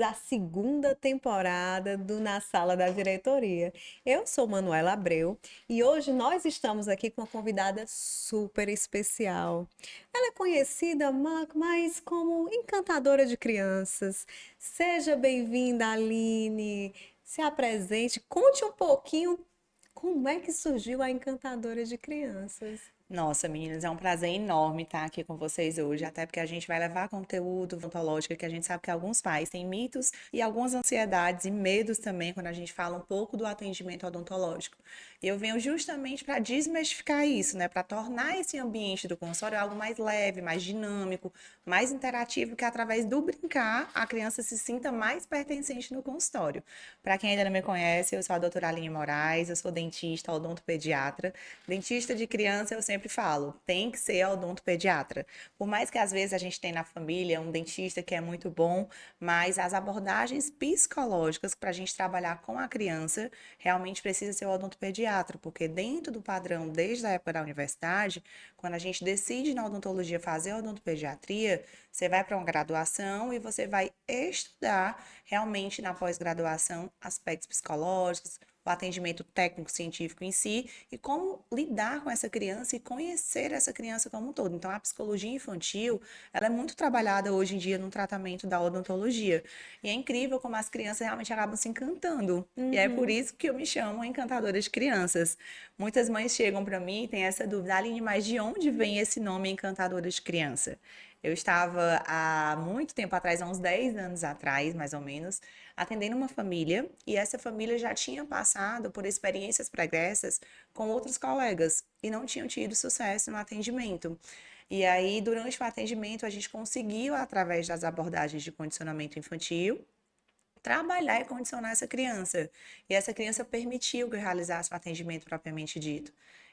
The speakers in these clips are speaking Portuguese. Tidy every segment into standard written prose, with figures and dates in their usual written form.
à segunda temporada do Na Sala da Diretoria. Eu sou Manuela Abreu e hoje nós estamos aqui com uma convidada super especial. Ela é conhecida mais como encantadora de crianças. Seja bem-vinda, Aline. Se apresente, conte um pouquinho como é que surgiu a encantadora de crianças. Nossa, meninas, é um prazer enorme estar aqui com vocês hoje, até porque a gente vai levar conteúdo odontológico, que a gente sabe que alguns pais têm mitos e algumas ansiedades e medos também quando a gente fala um pouco do atendimento odontológico. E eu venho justamente para desmistificar isso, né? Para tornar esse ambiente do consultório algo mais leve, mais dinâmico, mais interativo, que através do brincar a criança se sinta mais pertencente no consultório. Para quem ainda não me conhece, eu sou a doutora Aline Moraes, eu sou dentista, odontopediatra. Dentista de criança, eu sempre falo, tem que ser odontopediatra. Por mais que às vezes a gente tenha na família um dentista que é muito bom, mas as abordagens psicológicas para a gente trabalhar com a criança realmente precisa ser o odontopediatra, porque dentro do padrão, desde a época da universidade, quando a gente decide na odontologia fazer odontopediatria, você vai para uma graduação e você vai estudar realmente na pós-graduação aspectos psicológicos, o atendimento técnico-científico em si e como lidar com essa criança e conhecer essa criança como um todo. Então, a psicologia infantil, ela é muito trabalhada hoje em dia no tratamento da odontologia. E é incrível como as crianças realmente acabam se encantando. E é por Uhum. isso que eu me chamo encantadora de crianças. Muitas mães chegam para mim e têm essa dúvida, Aline, mas de onde vem esse nome encantadora de criança? Eu estava há muito tempo atrás, há uns 10 anos atrás, mais ou menos, atendendo uma família e essa família já tinha passado por experiências pregressas com outros colegas e não tinham tido sucesso no atendimento. E aí, durante o atendimento, a gente conseguiu, através das abordagens de condicionamento infantil, trabalhar e condicionar essa criança. E essa criança permitiu que eu realizasse o atendimento propriamente dito.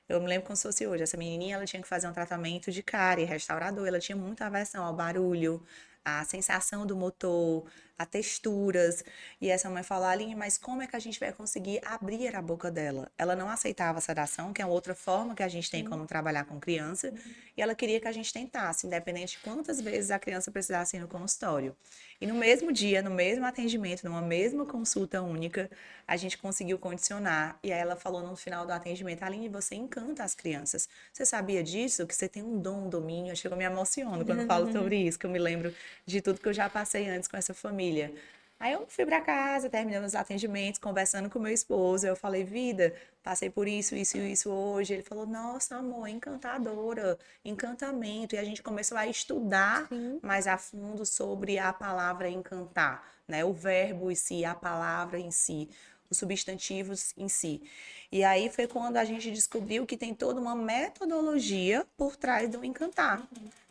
Eu me lembro como se fosse hoje. Essa menininha, ela tinha que fazer um tratamento de cárie restaurador. Ela tinha muita aversão ao barulho, à sensação do motor, a texturas. E essa mãe falou, Aline, mas como é que a gente vai conseguir abrir a boca dela? Ela não aceitava a sedação, que é outra forma que a gente tem como trabalhar com criança. E ela queria que a gente tentasse, independente de quantas vezes a criança precisasse ir no consultório. E no mesmo dia, no mesmo atendimento, numa mesma consulta única, a gente conseguiu condicionar. E aí ela falou no final do atendimento, Aline, você encanta as crianças. Você sabia disso? Que você tem um dom, um domínio. Eu chego, eu me emociono quando falo sobre isso, que eu me lembro de tudo que eu já passei antes com essa família. Aí eu fui para casa, terminando os atendimentos, conversando com meu esposo. Eu falei, vida, passei por isso, isso e isso hoje. Ele falou, nossa, amor, encantadora, encantamento. E a gente começou a estudar Sim. mais a fundo sobre a palavra encantar, né? O verbo em si, a palavra em si, os substantivos em si. E aí foi quando a gente descobriu que tem toda uma metodologia por trás do encantar.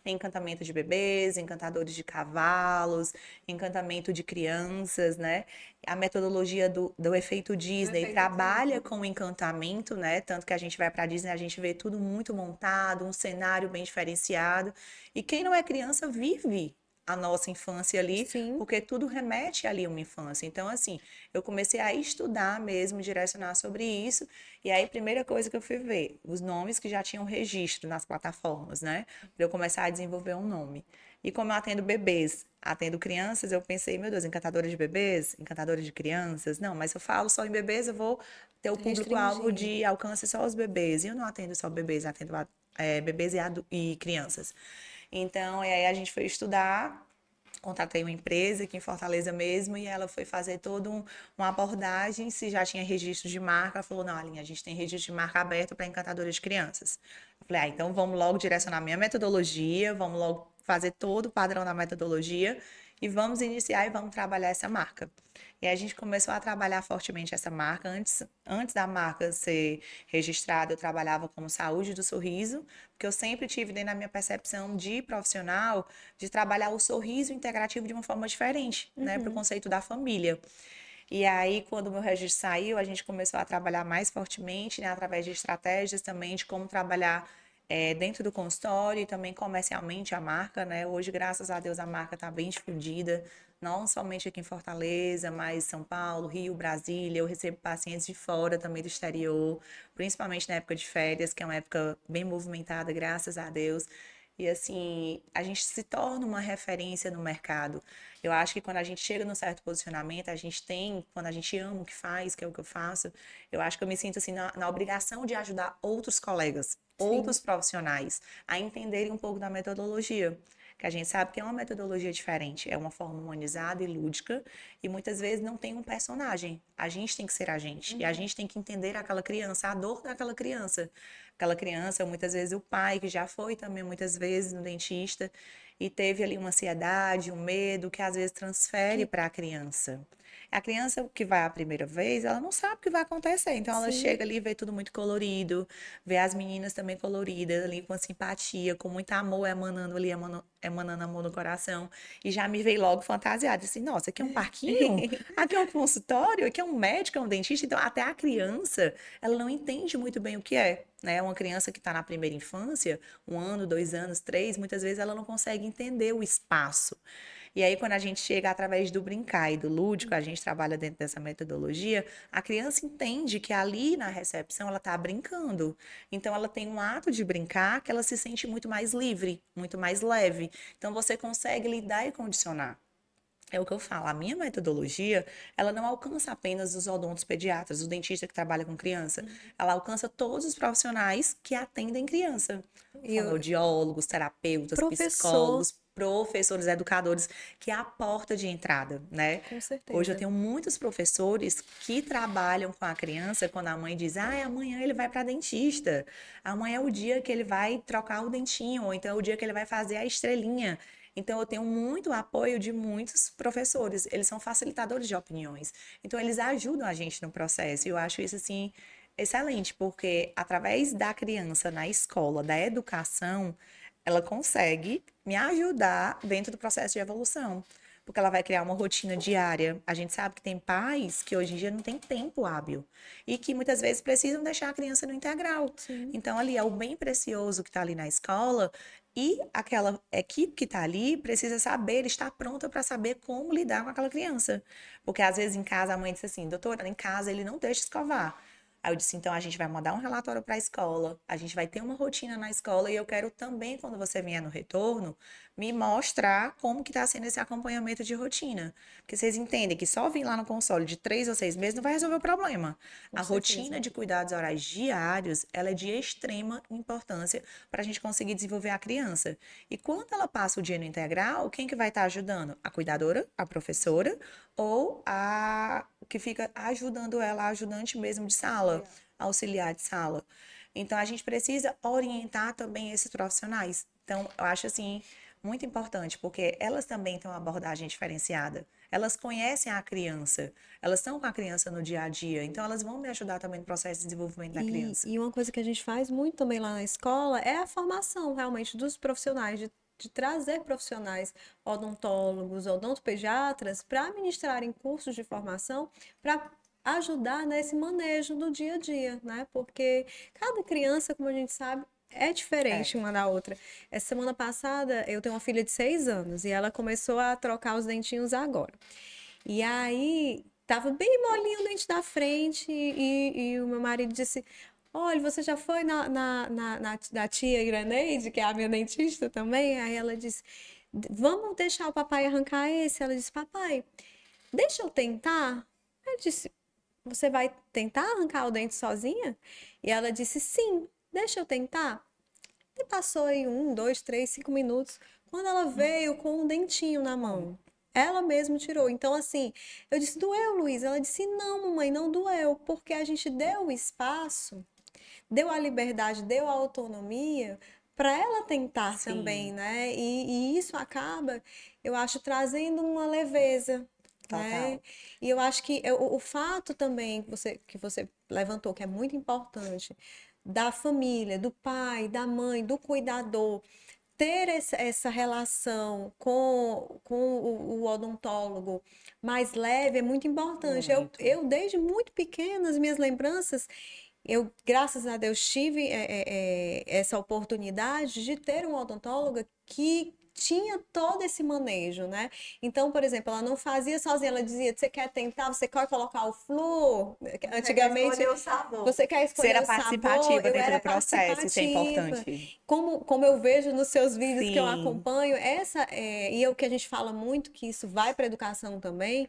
Tem encantamento de bebês, encantadores de cavalos, encantamento de crianças, né? A metodologia do efeito Do Disney efeito trabalha Disney. com o encantamento, né? Tanto que a gente vai para Disney, a gente vê tudo muito montado, um cenário bem diferenciado. E quem não é criança vive a nossa infância ali, Sim. porque tudo remete ali a uma infância. Então, assim, eu comecei a estudar mesmo, direcionar sobre isso. E aí, primeira coisa que eu fui ver, os nomes que já tinham registro nas plataformas, né? Para eu começar a desenvolver um nome. E como eu atendo bebês, atendo crianças, eu pensei, meu Deus, encantadora de bebês, encantadora de crianças. Não, mas se eu falo só em bebês, eu vou ter o público-alvo Restringir. de alcance só os bebês. E eu não atendo só bebês, atendo bebês e crianças. Então, e aí a gente foi estudar, contratei uma empresa aqui em Fortaleza mesmo e ela foi fazer toda uma abordagem, se já tinha registro de marca, ela falou, não, Aline, a gente tem registro de marca aberto para encantadores de crianças. Eu falei, então vamos logo direcionar minha metodologia, vamos logo fazer todo o padrão da metodologia e vamos iniciar e vamos trabalhar essa marca. E aí a gente começou a trabalhar fortemente essa marca. Antes da marca ser registrada, eu trabalhava como saúde do sorriso, porque eu sempre tive dentro da minha percepção de profissional de trabalhar o sorriso integrativo de uma forma diferente, né, para o Uhum. conceito da família. E aí, quando o meu registro saiu, a gente começou a trabalhar mais fortemente, né, através de estratégias também de como trabalhar dentro do consultório e também comercialmente a marca, né? Hoje, graças a Deus, a marca está bem difundida, não somente aqui em Fortaleza, mas São Paulo, Rio, Brasília. Eu recebo pacientes de fora também do exterior, principalmente na época de férias, que é uma época bem movimentada, graças a Deus. E assim, a gente se torna uma referência no mercado. Eu acho que quando a gente chega num certo posicionamento, a gente tem, quando a gente ama o que faz, que é o que eu faço, eu acho que eu me sinto assim na obrigação de ajudar outros colegas, Sim. outros profissionais a entenderem um pouco da metodologia. Que a gente sabe que é uma metodologia diferente, é uma forma humanizada e lúdica, e muitas vezes não tem um personagem. A gente tem que ser a gente, e a gente tem que entender aquela criança, a dor daquela criança. Aquela criança, ou muitas vezes o pai, que já foi também muitas vezes no dentista, e teve ali uma ansiedade, um medo, que às vezes transfere Que para a criança. A criança que vai a primeira vez, ela não sabe o que vai acontecer. Então ela sim. chega ali e vê tudo muito colorido, vê as meninas também coloridas ali com simpatia, com muito amor emanando ali, emanando amor no coração. E já me veio logo fantasiada, assim, nossa, aqui é um parquinho, aqui é um consultório, aqui é um médico, é um dentista. Então até a criança, ela não entende muito bem o que é. Né? Uma criança que está na primeira infância, 1 ano, 2 anos, três, muitas vezes ela não consegue entender o espaço. E aí, quando a gente chega através do brincar e do lúdico, a gente trabalha dentro dessa metodologia, a criança entende que ali na recepção ela está brincando. Então, ela tem um ato de brincar que ela se sente muito mais livre, muito mais leve. Então, você consegue lidar e condicionar. É o que eu falo, a minha metodologia, ela não alcança apenas os odontos pediatras, o dentista que trabalha com criança. Ela alcança todos os profissionais que atendem criança. E eu, Fonoaudiólogos, terapeutas, professor, psicólogos, professores, educadores, que é a porta de entrada, né? com Hoje eu certeza. tenho muitos professores que trabalham com a criança quando a mãe diz: ah, amanhã ele vai para dentista, amanhã é o dia que ele vai trocar o dentinho, ou então é o dia que ele vai fazer a estrelinha. Então, eu tenho muito apoio de muitos professores. Eles são facilitadores de opiniões. Então, eles ajudam a gente no processo. E eu acho isso, assim, excelente, porque através da criança na escola, da educação, ela consegue me ajudar dentro do processo de evolução. Porque ela vai criar uma rotina diária. A gente sabe que tem pais que hoje em dia não têm tempo hábil e que muitas vezes precisam deixar a criança no integral. Sim. Então, ali é o bem precioso que está ali na escola e aquela equipe que está ali precisa saber, estar pronta para saber como lidar com aquela criança. Porque às vezes em casa a mãe diz assim, doutora, em casa ele não deixa escovar. Aí eu disse, então a gente vai mandar um relatório para a escola, a gente vai ter uma rotina na escola e eu quero também, quando você vier no retorno, me mostrar como que está sendo esse acompanhamento de rotina. Porque vocês entendem que só vir lá no console de 3 ou 6 meses não vai resolver o problema. Com A rotina certeza. de cuidados orais diários, ela é de extrema importância para a gente conseguir desenvolver a criança. E quando ela passa o dia no integral, quem que vai estar ajudando? A cuidadora, a professora ou a que fica ajudando ela, a ajudante mesmo de sala, Auxiliar. auxiliar de sala. Então a gente precisa orientar também esses profissionais. Então eu acho assim muito importante, porque elas também têm uma abordagem diferenciada. Elas conhecem a criança, elas estão com a criança no dia a dia, então elas vão me ajudar também no processo de desenvolvimento da criança. E uma coisa que a gente faz muito também lá na escola é a formação realmente dos profissionais, de trazer profissionais odontólogos, odontopediatras para ministrarem cursos de formação para ajudar nesse manejo do dia a dia, né? Porque cada criança, como a gente sabe, é diferente É. uma da outra. Essa semana passada, eu tenho uma filha de 6 anos e ela começou a trocar os dentinhos agora. E aí, tava bem molinho o dente da frente e o meu marido disse: Olha, você já foi na tia Iraneide, que é a minha dentista também? Aí ela disse: Vamos deixar o papai arrancar esse? Ela disse: Papai, deixa eu tentar. Eu disse: Você vai tentar arrancar o dente sozinha? E ela disse: Sim, deixa eu tentar. E passou aí 1, 2, 3, 5 minutos. Quando ela veio com um dentinho na mão, ela mesma tirou. Então, assim, eu disse: Doeu, Luiz? Ela disse: Não, mamãe, não doeu, porque a gente deu o espaço, deu a liberdade, deu a autonomia para ela tentar também, Sim, né? E isso acaba, eu acho, trazendo uma leveza. Né? total. E eu acho que o fato também que você levantou, que é muito importante, da família, do pai, da mãe, do cuidador, ter essa relação com o odontólogo mais leve é muito importante. Eu, Muito. eu, desde muito pequena, as minhas lembranças, eu, graças a Deus, tive essa oportunidade de ter uma odontóloga que tinha todo esse manejo, né? Então, por exemplo, ela não fazia sozinha, ela dizia: você quer tentar, você quer colocar o flúor? Você quer Antigamente, escolher o sabor. você quer Ser escolher a o sabor? participativa Eu dentro era do processo, isso é participativa. importante. Como eu vejo nos seus vídeos que eu Sim, acompanho, e é o que a gente fala muito, que isso vai para a educação também,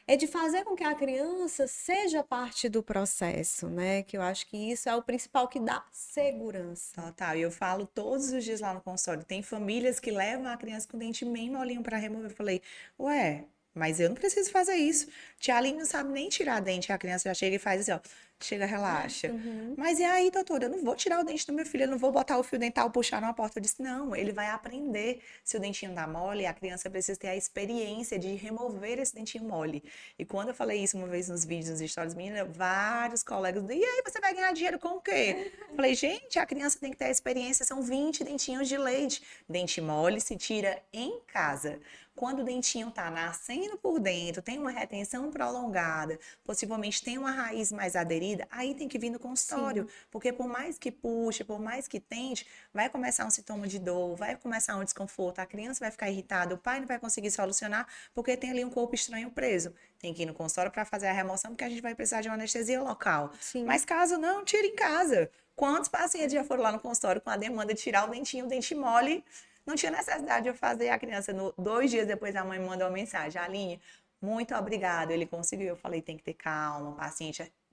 é de fazer com que a criança seja parte do processo, né? Que eu acho que isso é o principal que dá segurança. total. E eu falo todos os dias lá no consultório. Tem famílias que levam a criança com o dente bem molinho para remover. Eu falei, ué, mas eu não preciso fazer isso. Tia Aline não sabe nem tirar dente. A criança já chega e faz assim, ó. Chega, relaxa. Uhum. Mas e aí, doutora? Eu não vou tirar o dente do meu filho, eu não vou botar o fio dental, puxar numa porta. Eu disse, não, ele vai aprender. Se o dentinho dá mole, a criança precisa ter a experiência de remover esse dentinho mole. E quando eu falei isso uma vez nos vídeos, nos stories, menina, vários colegas, e aí, você vai ganhar dinheiro com o quê? Eu falei, gente, a criança tem que ter a experiência, são 20 dentinhos de leite. Dente mole se tira em casa. Quando o dentinho tá nascendo por dentro, tem uma retenção prolongada, possivelmente tem uma raiz mais aderida, aí tem que vir no consultório. Sim. Porque por mais que puxe, por mais que tente, vai começar um sintoma de dor, vai começar um desconforto, a criança vai ficar irritada, o pai não vai conseguir solucionar, porque tem ali um corpo estranho preso. Tem que ir no consultório para fazer a remoção, porque a gente vai precisar de uma anestesia local. Sim. Mas caso não, tire em casa. Quantos pacientes já foram lá no consultório com a demanda de tirar o dente mole? Não tinha necessidade de eu fazer. A criança, 2 dias depois, a mãe me mandou uma mensagem: Aline, muito obrigado. Ele conseguiu. Eu falei: tem que ter calma,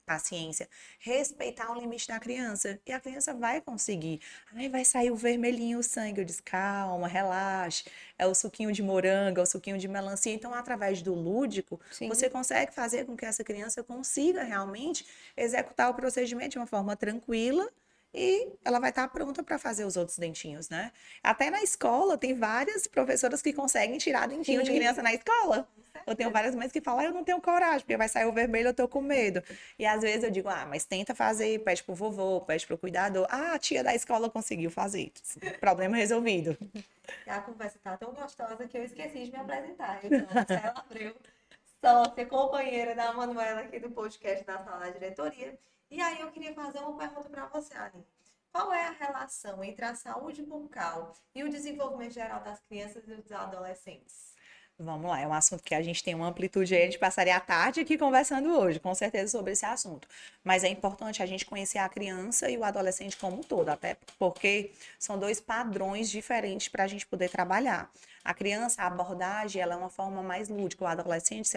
paciência, respeitar o limite da criança. E a criança vai conseguir. Aí vai sair o vermelhinho, o sangue. Eu disse: calma, relaxe. É o suquinho de morango, é o suquinho de melancia. Então, através do lúdico, Sim. você consegue fazer com que essa criança consiga realmente executar o procedimento de uma forma tranquila. E ela vai estar pronta para fazer os outros dentinhos, né? Até na escola, tem várias professoras que conseguem tirar dentinho de Sim. criança na escola. Eu tenho várias mães que falam, eu não tenho coragem, porque vai sair o vermelho, eu tô com medo. E às vezes eu digo, mas tenta fazer, pede pro vovô, pede pro cuidador. Ah, a tia da escola conseguiu fazer. Problema resolvido. E a conversa tá tão gostosa que eu esqueci de me apresentar. Então, Marcela Abreu, sócia, companheira da Manuela aqui do podcast da Sala da Diretoria. E aí eu queria fazer uma pergunta para você, Aline. Qual é a relação entre a saúde bucal e o desenvolvimento geral das crianças e dos adolescentes? Vamos lá, é um assunto que a gente tem uma amplitude aí, a gente passaria a tarde aqui conversando hoje, com certeza, sobre esse assunto. Mas é importante a gente conhecer a criança e o adolescente como um todo, até porque são dois padrões diferentes para a gente poder trabalhar. A criança, a abordagem, ela é uma forma mais lúdica. O adolescente,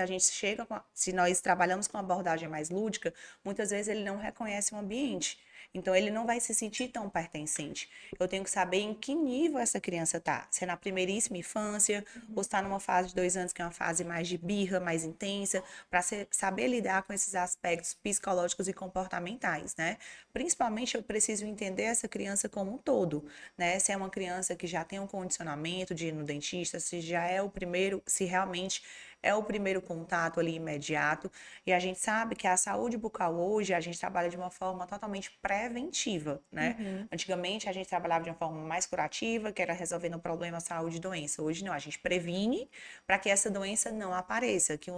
se nós trabalhamos com uma abordagem mais lúdica, muitas vezes ele não reconhece o ambiente. Então, ele não vai se sentir tão pertencente. Eu tenho que saber em que nível essa criança está. Se é na primeiríssima infância, ou está numa fase de 2 anos, que é uma fase mais de birra, mais intensa, para saber lidar com esses aspectos psicológicos e comportamentais, né? Principalmente, eu preciso entender essa criança como um todo, né? Se é uma criança que já tem um condicionamento de ir no dentista, se já é o primeiro, se realmente é o primeiro contato ali imediato. E a gente sabe que a saúde bucal hoje, a gente trabalha de uma forma totalmente preventiva, né? Uhum. Antigamente a gente trabalhava de uma forma mais curativa, que era resolvendo o problema saúde e doença. Hoje não, a gente previne para que essa doença não apareça, que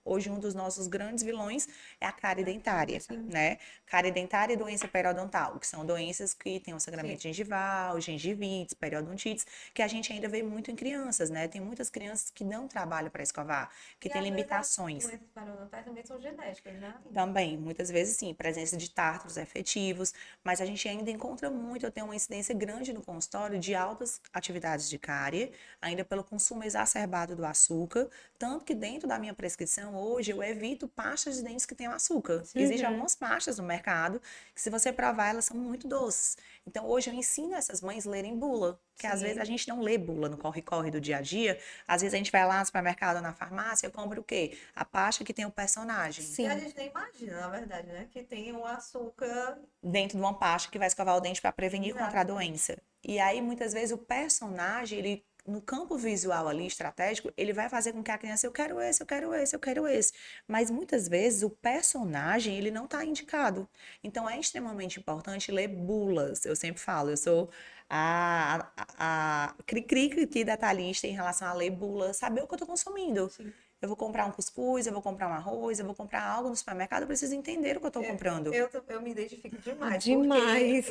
hoje um dos nossos grandes vilões é a cárie dentária, né? Cárie dentária e doença periodontal, que são doenças que têm o sangramento gengival, gengivite, periodontites, que a gente ainda vê muito em crianças, né? Tem muitas crianças que não trabalham para escovar, que E têm às vezes as limitações. doenças periodontais também são genéticas, né? Também, muitas vezes sim, presença de tártaros efetivos, mas a gente ainda encontra muito, eu tenho uma incidência grande no consultório de altas atividades de cárie, ainda pelo consumo exacerbado do açúcar, tanto que dentro da minha prescrição hoje eu evito pastas de dentes que tenham açúcar. Existem Uhum. algumas pastas no mercado que se você provar elas são muito doces. Então hoje eu ensino essas mães a lerem bula, que às vezes a gente não lê bula no corre-corre do dia a dia, às vezes a gente vai lá no supermercado ou na farmácia, compra o quê? A pasta que tem o personagem. E a Sim. gente nem imagina, na verdade, né? Que tem um açúcar. Dentro de uma pasta que vai escovar o dente para prevenir contra a Exatamente. doença. E aí, muitas vezes, o personagem, ele, no campo visual ali, estratégico, ele vai fazer com que a criança, eu quero esse, eu quero esse, eu quero esse. Mas, muitas vezes, o personagem, ele não está indicado. Então, é extremamente importante ler bulas. Eu sempre falo, eu sou a cri-cri aqui detalhista em relação a ler bulas, saber o que eu estou consumindo. Sim. Eu vou comprar um cuscuz, eu vou comprar um arroz, eu vou comprar algo no supermercado, eu preciso entender o que eu estou comprando. Eu me identifico demais, porque Demais.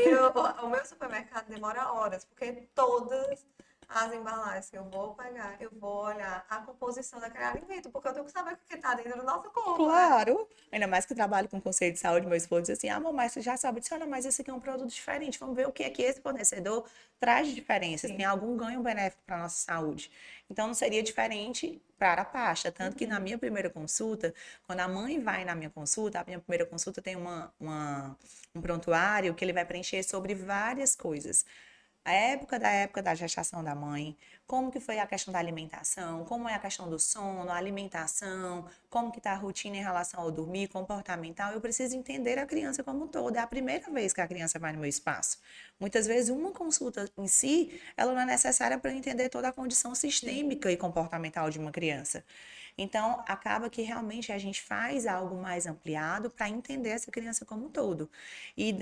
o meu supermercado demora horas, porque todas as embalagens que eu vou pegar, eu vou olhar a composição daquele alimento, porque eu tenho que saber o que está dentro do nosso corpo, né? Claro. Ainda mais que eu trabalho com conselho de saúde, meu esposo diz assim, amor, mas você já sabe disso, olha, mas esse aqui é um produto diferente, vamos ver o que é que esse fornecedor traz de diferenças, tem Sim. algum ganho benéfico para a nossa saúde. Então, não seria diferente para a pasta, tanto que na minha primeira consulta, quando a mãe vai na minha consulta, a minha primeira consulta tem um prontuário que ele vai preencher sobre várias coisas. A época da gestação da mãe, como que foi a questão da alimentação, como é a questão do sono, a alimentação, como que está a rotina em relação ao dormir, comportamental. Eu preciso entender a criança como um todo. É a primeira vez que a criança vai no meu espaço. Muitas vezes uma consulta em si, ela não é necessária para eu entender toda a condição sistêmica e comportamental de uma criança. Então, acaba que realmente a gente faz algo mais ampliado para entender essa criança como um todo. E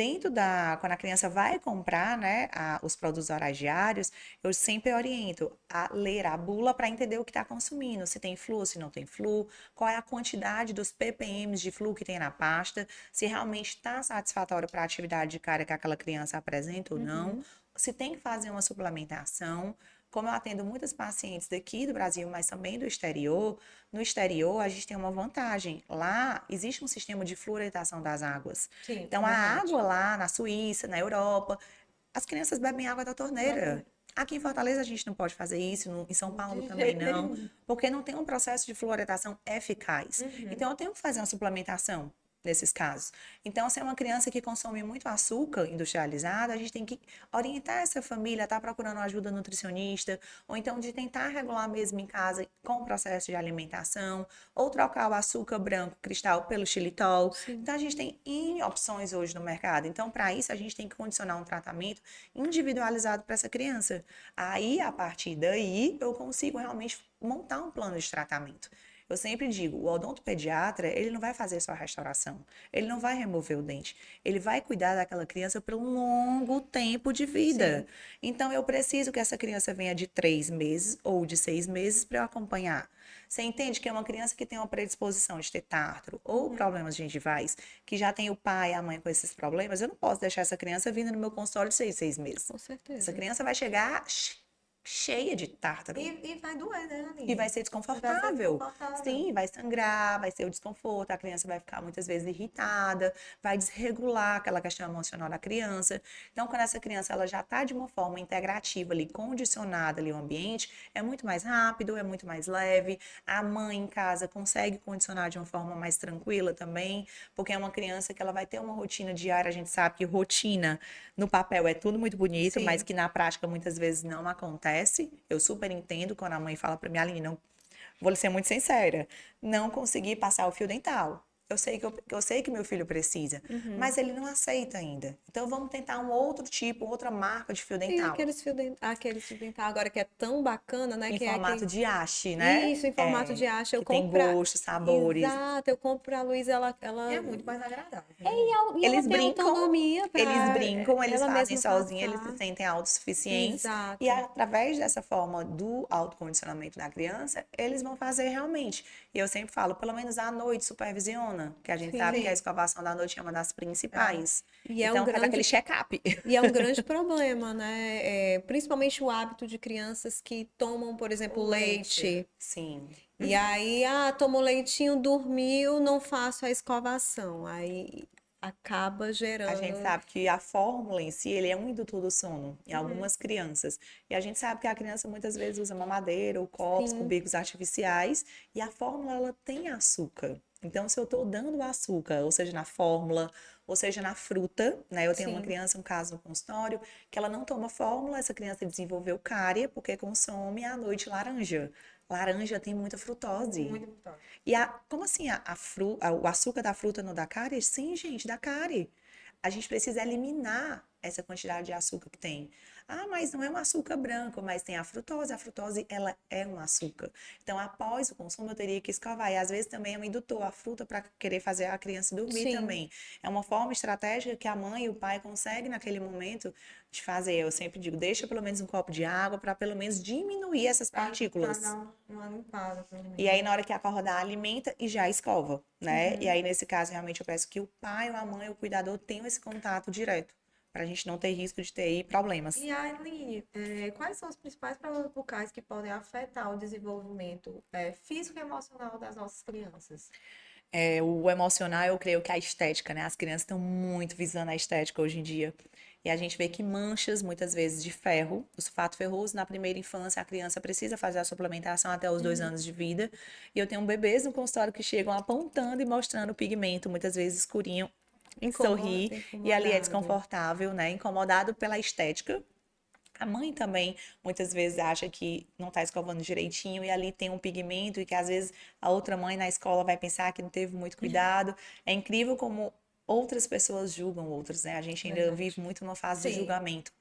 quando a criança vai comprar, né, os produtos orais diários, eu sempre oriento a ler a bula para entender o que está consumindo, se tem flu, se não tem flu, qual é a quantidade dos ppm de flu que tem na pasta, se realmente está satisfatório para a atividade de cara que aquela criança apresenta ou não, se tem que fazer uma suplementação. Como eu atendo muitas pacientes daqui do Brasil, mas também do exterior, no exterior a gente tem uma vantagem. Lá existe um sistema de fluoridação das águas. Sim, Então, a verdade. água lá na Suíça, na Europa, as crianças bebem água da torneira. Aqui em Fortaleza a gente não pode fazer isso, em São Paulo De também jeito não, nenhum. porque não tem um processo de fluoridação eficaz. Uhum. Então, eu tenho que fazer uma suplementação nesses casos. Então, se é uma criança que consome muito açúcar industrializado, a gente tem que orientar essa família a estar procurando ajuda nutricionista, ou então de tentar regular mesmo em casa com o processo de alimentação, ou trocar o açúcar branco cristal pelo xilitol. Sim. Então, a gente tem N opções hoje no mercado. Então, para isso, a gente tem que condicionar um tratamento individualizado para essa criança. Aí, a partir daí, eu consigo realmente montar um plano de tratamento. Eu sempre digo, o odontopediatra, ele não vai fazer só a restauração, ele não vai remover o dente, ele vai cuidar daquela criança por um longo tempo de vida. Sim. Então, eu preciso que essa criança venha de 3 meses ou de 6 meses para eu acompanhar. Você entende que é uma criança que tem uma predisposição de ter tártaro ou problemas gengivais, que já tem o pai e a mãe com esses problemas, eu não posso deixar essa criança vindo no meu consultório de 6 meses. Com Essa certeza. criança vai chegar cheia de tártaro. E vai doer, né, E Aline? vai ser Vai ser desconfortável. desconfortável. Sim, vai sangrar, vai ser o desconforto, a criança vai ficar muitas vezes irritada, vai desregular aquela questão emocional da criança. Então, quando essa criança ela já está de uma forma integrativa ali, condicionada ali ao ambiente, é muito mais rápido, é muito mais leve. A mãe em casa consegue condicionar de uma forma mais tranquila também, porque é uma criança que ela vai ter uma rotina diária. A gente sabe que rotina no papel é tudo muito bonito, mas Sim. que na prática muitas vezes não acontece. Eu super entendo quando a mãe fala para mim, Aline, não, vou lhe ser muito sincera, não consegui passar o fio dental. Eu sei que meu filho precisa, mas ele não aceita ainda. Então vamos tentar um outro tipo, outra marca de fio E dental. aqueles fio dental agora que é tão bacana, né? Em Que é formato aquele. de haste, né? Isso, em formato É, de haste. Eu que tem compro pra. gosto, sabores. Exato, eu compro pra Luísa, E é muito mais agradável, né? e ela Eles tem brincam, autonomia para eles ela fazem mesma sozinhos, eles se passar. sentem autossuficientes. E Exato. através dessa forma do autocondicionamento da criança, eles vão fazer realmente. E eu sempre falo, pelo menos à noite, supervisiona, que a gente sabe que a Sim. Sim. escovação da noite é uma das principais. E é um Então, faz aquele grande check-up. E é um grande problema, né? Principalmente o hábito de crianças que tomam, por exemplo, O leite. leite. Sim. E aí, tomou leitinho, dormiu, não faço a escovação. Aí acaba A gente gerando. sabe que a fórmula em si, ele é um indutor do sono em Uhum. algumas crianças. E a gente sabe que a criança muitas vezes usa mamadeira ou copos com Sim, bicos artificiais e a fórmula ela tem açúcar. Então, se eu estou dando açúcar, ou seja, na fórmula, ou seja, na fruta, né? Eu tenho uma sim. criança, um caso no consultório, que ela não toma fórmula, essa criança desenvolveu cárie porque consome à noite laranja. Laranja tem muita frutose. Muito top. E como assim o açúcar da fruta não dá cárie? Sim, gente, dá cárie. A gente precisa eliminar essa quantidade de açúcar que tem. Ah, mas não é um açúcar branco, mas tem a frutose. A frutose, ela é um açúcar. Então, após o consumo, eu teria que escovar. E às vezes também é um indutor, a fruta para querer fazer a criança dormir Sim. também. É uma forma estratégica que a mãe e o pai conseguem naquele momento de fazer. Eu sempre digo, deixa pelo menos um copo de água para pelo menos diminuir essas Pra partículas. dar uma limpada E também. aí, na hora que acordar, alimenta e já escova, né? E Uhum. aí, nesse caso, realmente eu peço que o pai ou a mãe, o cuidador, tenham esse contato direto para a gente não ter risco de ter aí problemas. E Aline, quais são os principais problemas bucais que podem afetar o desenvolvimento físico e emocional das nossas crianças? O emocional, eu creio que é a estética, né? As crianças estão muito visando a estética hoje em dia. E a gente vê que manchas, muitas vezes, de ferro, o sulfato ferroso, na primeira infância, a criança precisa fazer a suplementação até os 2 anos de vida. E eu tenho bebês no consultório que chegam apontando e mostrando o pigmento, muitas vezes escurinho, em sorrir, e ali é Incomodado. desconfortável, né? Incomodado pela estética. A mãe também muitas vezes acha que não está escovando direitinho e ali tem um pigmento e que às vezes a outra mãe na escola vai pensar que não teve muito cuidado. É incrível como outras pessoas julgam outras, né? A gente ainda Verdade. vive muito numa fase de Sim, julgamento.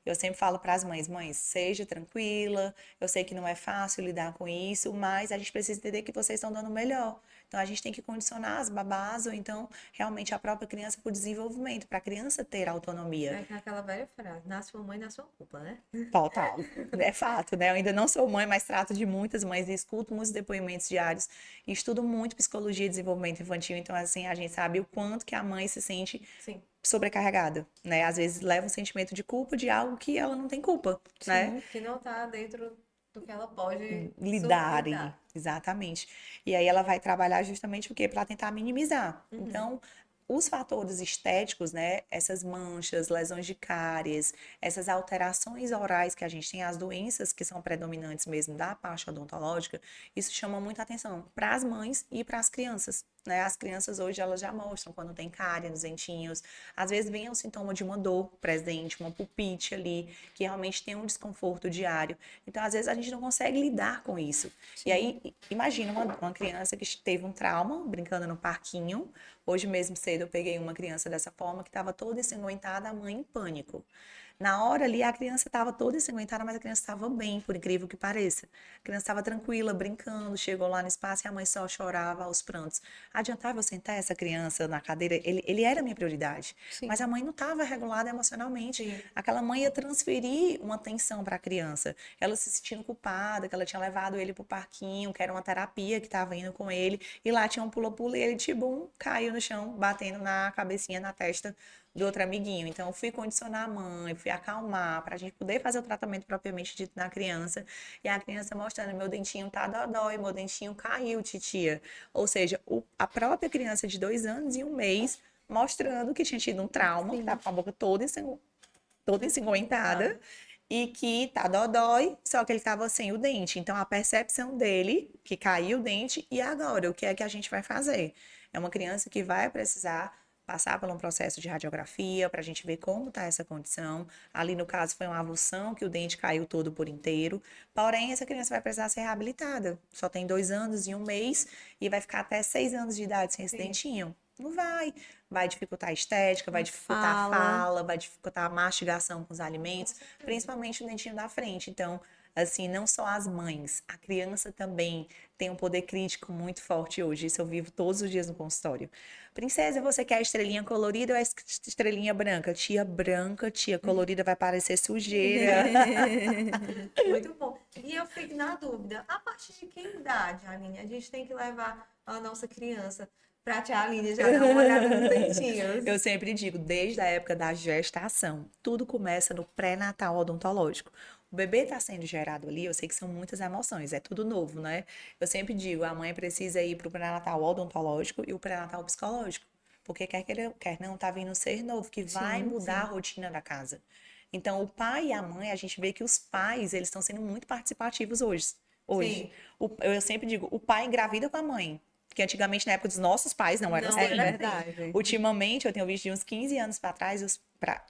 Eu sempre falo para as mães, mães, seja tranquila. Eu sei que não é fácil lidar com isso, mas a gente precisa entender que vocês estão dando o melhor. Então a gente tem que condicionar as babás ou então realmente a própria criança para o desenvolvimento, para a criança ter autonomia. é que é aquela velha frase, nasce uma mãe, nasce uma culpa, né? Total, é fato, né? Eu ainda não sou mãe, mas trato de muitas mães e escuto muitos depoimentos diários e estudo muito psicologia e desenvolvimento infantil, então assim, a gente sabe o quanto que a mãe se sente Sim, sobrecarregada, né? Às vezes leva um sentimento de culpa de algo que ela não tem culpa, né? Sim. que não tá dentro do que ela pode Lidar lidar. exatamente. E aí ela vai trabalhar justamente o quê? Para tentar minimizar. Uhum. Então, os fatores estéticos, né, essas manchas, lesões de cáries, essas alterações orais que a gente tem, as doenças que são predominantes mesmo da parte odontológica, isso chama muita atenção para as mães e para as crianças, né? As crianças hoje elas já mostram quando tem cárie nos dentinhos, às vezes vem um sintoma de uma dor presente, uma pulpite ali, que realmente tem um desconforto diário. Então, às vezes a gente não consegue lidar com isso. E Sim. aí, imagina uma criança que teve um trauma brincando no parquinho. Hoje mesmo cedo eu peguei uma criança dessa forma que estava toda ensanguentada, a mãe em pânico. Na hora ali, a criança estava toda ensanguentada, mas a criança estava bem, por incrível que pareça. A criança estava tranquila, brincando, chegou lá no espaço e a mãe só chorava aos prantos. Adiantava eu sentar essa criança na cadeira? Ele era a minha prioridade, mas a Sim. mãe não estava regulada emocionalmente. Sim. Aquela mãe ia transferir uma tensão para a criança. Ela se sentindo culpada, que ela tinha levado ele para o parquinho, que era uma terapia que estava indo com ele, e lá tinha um pula-pula e ele, tipo, caiu no chão, batendo na cabecinha, na testa do outro amiguinho. Então, eu fui condicionar a mãe, fui acalmar, para a gente poder fazer o tratamento propriamente dito na criança. E a criança mostrando: meu dentinho tá dodói, meu dentinho caiu, titia. Ou seja, a própria criança de 2 anos e um mês mostrando que tinha tido um trauma, que estava Sim. com a boca toda ensanguentada Sabe? e que tá dodói, só que ele tava sem o dente. Então, a percepção dele, que caiu o dente, e agora, o que é que a gente vai fazer? É uma criança que vai precisar passar por um processo de radiografia para a gente ver como está essa condição. Ali, no caso, foi uma avulsão, que o dente caiu todo por inteiro. Porém, essa criança vai precisar ser reabilitada. Só tem 2 anos e um mês e vai ficar até 6 anos de idade sem esse Sim. dentinho. Não vai. Vai dificultar a estética, vai A dificultar a fala. fala, vai dificultar a mastigação com os Com alimentos, certeza. principalmente o dentinho da frente. Então, assim, não só as mães, a criança também tem um poder crítico muito forte hoje. Isso eu vivo todos os dias no consultório. Princesa, você quer a estrelinha colorida ou a estrelinha branca? Tia branca, tia colorida vai parecer sujeira. Muito bom. E eu fico na dúvida, a partir de que idade, Aline, a gente tem que levar a nossa criança para a tia Aline já dar uma olhada nos Eu dentinhos? sempre digo, desde a época da gestação, tudo começa no pré-natal odontológico. O bebê está sendo gerado ali, eu sei que são muitas emoções, é tudo novo, né? Eu sempre digo, a mãe precisa ir para o pré-natal odontológico e o pré-natal psicológico, porque quer queira, quer não, tá vindo um ser novo que vai Sim, mudar a Sim, rotina da casa. Então, o pai e a mãe, a gente vê que os pais, eles estão sendo muito participativos hoje. Hoje. sim. Eu sempre digo, o pai engravida com a mãe. Porque antigamente, na época dos nossos pais, não era Não é era assim. assim. verdade. Ultimamente, eu tenho visto de uns 15 anos para trás,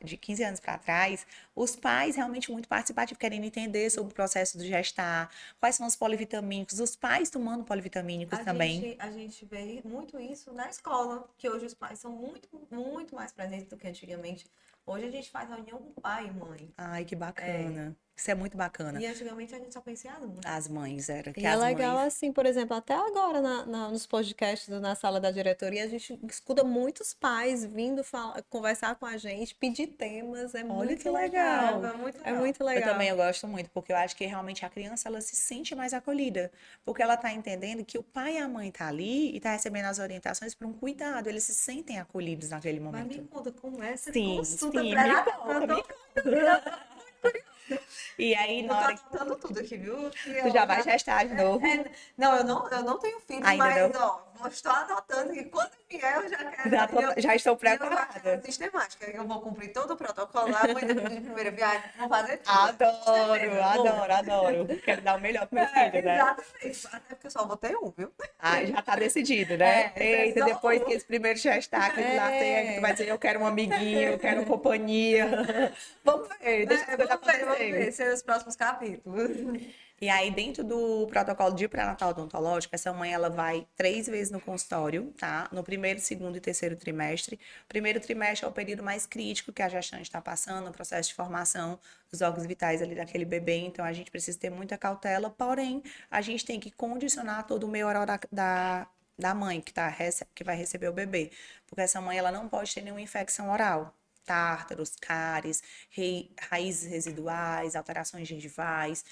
de 15 anos para trás, os pais realmente muito participativos, querendo entender sobre o processo de gestar, quais são os polivitamínicos, os pais tomando polivitamínicos também. A gente vê muito isso na escola, que hoje os pais são muito, muito mais presentes do que antigamente. Hoje a gente faz reunião com pai e mãe. Ai, que É, bacana. Isso é muito bacana. E antigamente a gente só conhecia as mães. As mães, era que E é as legal mães... assim, por exemplo, até agora nos podcasts na sala da diretoria, a gente escuta muitos pais vindo conversar com a gente, pedir temas, é Olha que muito legal. legal. É muito É legal. muito Eu também legal. eu gosto muito, porque eu acho que realmente a criança ela se sente mais acolhida, porque ela está entendendo que o pai e a mãe tá ali e tá recebendo as orientações para um cuidado, eles se sentem acolhidos naquele Mas me momento. conta como é essa Sim, consulta sim, me pré-natal. conta, Eu me tô, conta. E aí, eu na tô hora que anotando tudo aqui, viu? Que tu já eu vai já... gestar de novo, Não, eu não tenho filhos, ainda mas, não, ó, estou anotando que quando vier eu já quero... já, já estou E eu já quero preparada. sistemática. Eu vou cumprir todo o protocolo. A mãe de primeira viagem, vou fazer tudo. Com Adoro, certeza, vou. adoro, adoro. Quero dar o melhor pro meu filho, né? Exatamente. Até porque eu só vou ter um, viu? Ah, já tá decidido, né? É, esse Eita, é só depois que um. esse primeiro gestar, que tu lá tem, que tu vai É, dizer, eu quero um amiguinho, eu quero companhia. Vamos ver, deixa as coisas Vamos ver, acontecerem. ser os próximos capítulos. E aí, dentro do protocolo de pré-natal odontológico, essa mãe, ela vai 3 vezes no consultório, tá? No primeiro, segundo e terceiro trimestre. Primeiro trimestre é o período mais crítico que a gestante está passando, o processo de formação dos órgãos vitais ali daquele bebê, então a gente precisa ter muita cautela, porém, a gente tem que condicionar todo o meio oral da mãe que vai receber o bebê, porque essa mãe, ela não pode ter nenhuma infecção oral. Tártaros, cáries, raízes residuais, alterações gengivais.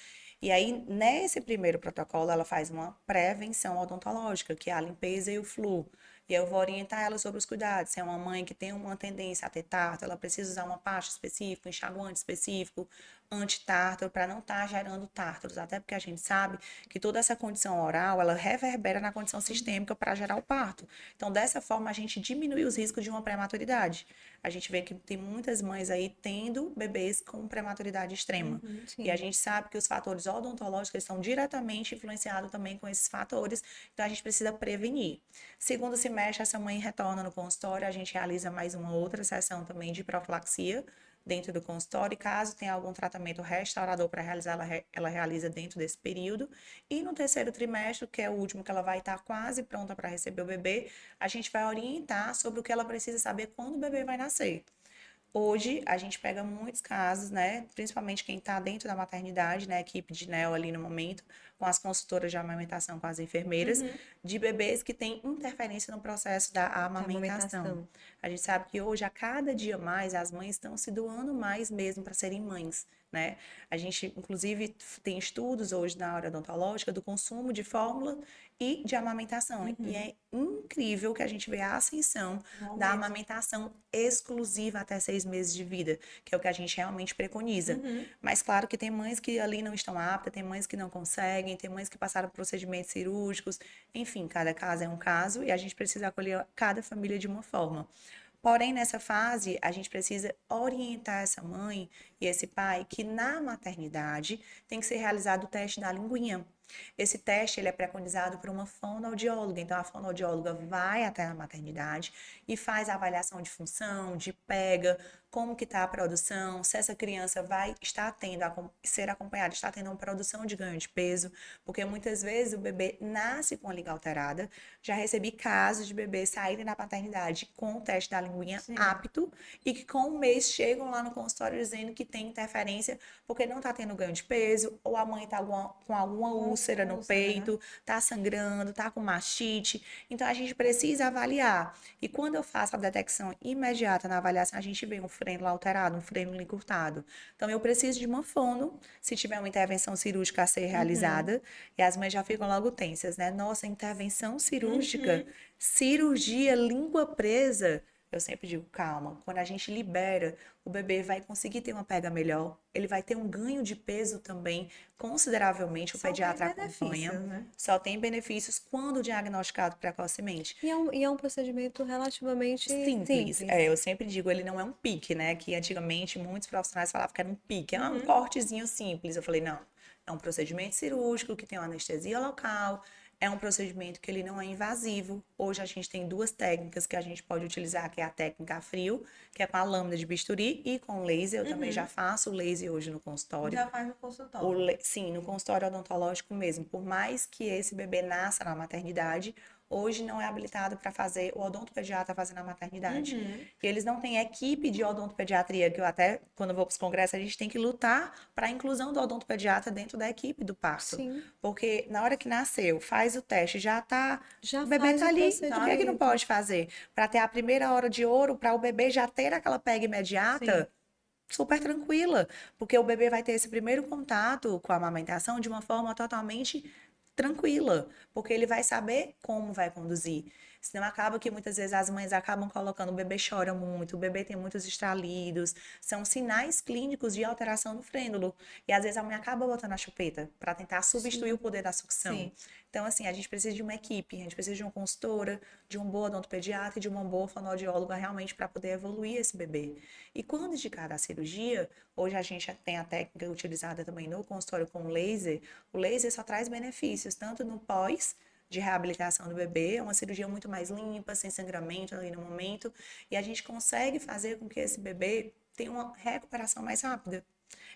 E aí, nesse primeiro protocolo, ela faz uma prevenção odontológica, que é a limpeza e o flu. E eu vou orientar ela sobre os cuidados. Se é uma mãe que tem uma tendência a ter tártaro, ela precisa usar uma pasta específica, um enxaguante específico, anti-tártaro, para não estar gerando tártaros. Até porque a gente sabe que toda essa condição oral, ela reverbera na condição sistêmica para gerar o parto. Então, dessa forma, a gente diminui os riscos de uma prematuridade. A gente vê que tem muitas mães aí tendo bebês com prematuridade extrema. E a sim. gente sabe que os fatores odontológicos estão diretamente influenciados também com esses fatores, então a gente precisa prevenir. Segundo semestre, essa mãe retorna no consultório, a gente realiza mais uma outra sessão também de profilaxia dentro do consultório, e caso tenha algum tratamento restaurador para realizar, ela realiza dentro desse período. E no terceiro trimestre, que é o último que ela vai estar quase pronta para receber o bebê, a gente vai orientar sobre o que ela precisa saber quando o bebê vai nascer. Hoje, a gente pega muitos casos, né? Principalmente quem está dentro da maternidade, né? A equipe de NEO ali no momento, com as consultoras de amamentação, com as enfermeiras, Uhum. de bebês que têm interferência no processo da Da amamentação. amamentação. A gente sabe que hoje, a cada dia mais, as mães estão se doando mais mesmo para serem mães, né? A gente, inclusive, tem estudos hoje na área odontológica do consumo de fórmula e de amamentação. E Uhum. é incrível que a gente vê a ascensão Um da aumento. amamentação exclusiva até 6 meses de vida, que é o que a gente realmente preconiza. Uhum. Mas claro que tem mães que ali não estão aptas, tem mães que não conseguem, tem mães que passaram por procedimentos cirúrgicos, enfim, cada caso é um caso e a gente precisa acolher cada família de uma forma. Porém, nessa fase, a gente precisa orientar essa mãe e esse pai que na maternidade tem que ser realizado o teste da linguinha. Esse teste ele é preconizado por uma fonoaudióloga. Então, a fonoaudióloga vai até a maternidade e faz a avaliação de função, de pega, como que está a produção, se essa criança vai estar tendo, ser acompanhada, está tendo uma produção de ganho de peso, porque muitas vezes o bebê nasce com a língua alterada. Já recebi casos de bebês saírem da maternidade com o teste da linguinha Sim. apto e que com um mês chegam lá no consultório dizendo que tem interferência porque não está tendo ganho de peso ou a mãe está com alguma úlcera no Úlcera, né? peito, está sangrando, está com mastite. Então a gente precisa avaliar. E quando eu faço a detecção imediata na avaliação, a gente vê um freno alterado, um freno encurtado. Então eu preciso de uma fono, se tiver uma intervenção cirúrgica a ser Uhum. realizada, e as mães já ficam logo tensas, né? Nossa, intervenção cirúrgica, Uhum. cirurgia, língua presa. Eu sempre digo, calma, quando a gente libera, o bebê vai conseguir ter uma pega melhor, ele vai ter um ganho de peso também, consideravelmente, o Só tem pediatra acompanha. benefícios, né? Só tem benefícios quando diagnosticado precocemente. E é um procedimento relativamente Simples, simples. eu sempre digo, ele não é um pique, né? Que antigamente muitos profissionais falavam que era um pique, um Uhum. cortezinho simples. Eu falei, não, é um procedimento cirúrgico que tem uma anestesia local, é um procedimento que ele não é invasivo. Hoje a gente tem duas técnicas que a gente pode utilizar, que é a técnica a frio, que é com a lâmina de bisturi, e com laser. Eu também já Uhum. faço o laser hoje no consultório. Já faz no consultório. Sim, no consultório odontológico mesmo. Por mais que esse bebê nasça na maternidade, hoje não é habilitado para fazer o odontopediatra fazer na maternidade. Uhum. E eles não têm equipe de odontopediatria, que eu até, quando eu vou para os congressos, a gente tem que lutar para a inclusão do odontopediatra dentro da equipe do parto. Sim, Porque na hora que nasceu, faz o teste, já tá. já O bebê faz tá o ali. Então, o que é que não procedimento. pode fazer? Para ter a primeira hora de ouro, para o bebê já ter aquela pega imediata, super tranquila, porque o bebê vai ter esse primeiro contato com a amamentação de uma forma totalmente tranquila, porque ele vai saber como vai conduzir. Senão acaba que muitas vezes as mães acabam colocando, o bebê chora muito, o bebê tem muitos estralidos, são sinais clínicos de alteração no frênulo. E às vezes a mãe acaba botando a chupeta para tentar substituir o Sim, poder da sucção. Sim. Então, assim, a gente precisa de uma equipe, a gente precisa de uma consultora, de um bom odontopediatra e de uma boa fonoaudióloga realmente para poder evoluir esse bebê. E quando indicada a cirurgia, hoje a gente tem a técnica utilizada também no consultório com laser. O laser só traz benefícios, tanto no pós, de reabilitação do bebê, é uma cirurgia muito mais limpa, sem sangramento ali no momento, e a gente consegue fazer com que esse bebê tenha uma recuperação mais rápida.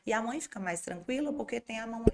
E a mãe fica mais tranquila porque tem a mão,